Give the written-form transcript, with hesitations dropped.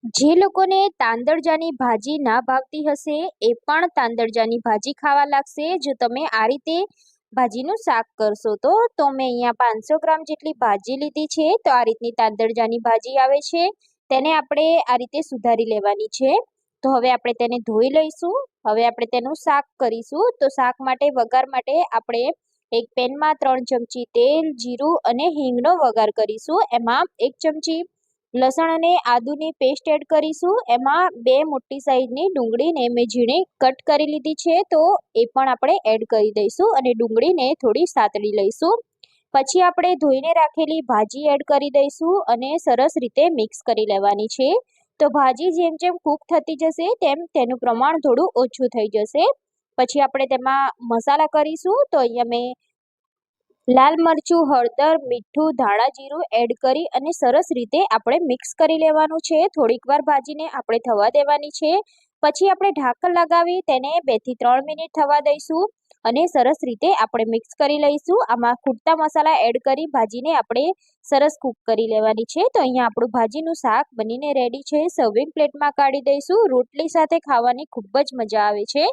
જે લોકોને તાંદળજાની ભાજી ના ભાવતી હશે એ પણ તાંદળજાની ભાજી ખાવા લાગશે જો તમે આ રીતે ભાજીનું શાક કરશો તો મેં અહીંયા 500 ગ્રામ જેટલી ભાજી લીધી છે। તો આ રીતની તાંદળજાની ભાજી આવે છે તેને આપણે આ રીતે સુધારી લેવાની છે। તો હવે આપણે તેને ધોઈ લઈશું। હવે આપણે તેનું શાક કરીશું। તો શાક માટે વઘાર માટે આપણે એક પેનમાં 3 ચમચી તેલ, જીરું અને હિંગનો વઘાર કરીશું। એમાં 1 ચમચી લસણ અને આદુની પેસ્ટ એડ કરીશું। એમાં 2 મોટી સાઈઝની ડુંગળીને મેં ઝીણી કટ કરી લીધી છે તો એ પણ આપણે એડ કરી દઈશું અને ડુંગળીને થોડી સાતળી લઈશું। પછી આપણે ધોઈને રાખેલી ભાજી એડ કરી દઈશું અને સરસ રીતે મિક્સ કરી લેવાની છે। તો ભાજી જેમ જેમ કૂક થતી જશે તેમ તેનું પ્રમાણ થોડું ઓછું થઈ જશે। પછી આપણે તેમાં મસાલા કરીશું। તો અહીંયા મેં લાલ મરચું, હળદર, મીઠું, ધાણા જીરું એડ કરી અને સરસ રીતે આપણે મિક્સ કરી લેવાનું છે। થોડીક વાર ભાજીને આપણે થવા દેવાની છે। પછી આપણે ઢાંકણ લગાવી તેને 2 થી 3 મિનિટ થવા દઈશું અને સરસ રીતે આપણે મિક્સ કરી લઈશું। આમાં ખૂટતા મસાલા એડ કરી ભાજીને આપણે સરસ કૂક કરી લેવાની છે। તો અહીંયા આપણું ભાજીનું શાક બનીને રેડી છે। સર્વિંગ પ્લેટમાં કાઢી દઈશું। રોટલી સાથે ખાવાની ખૂબ જ મજા આવે છે।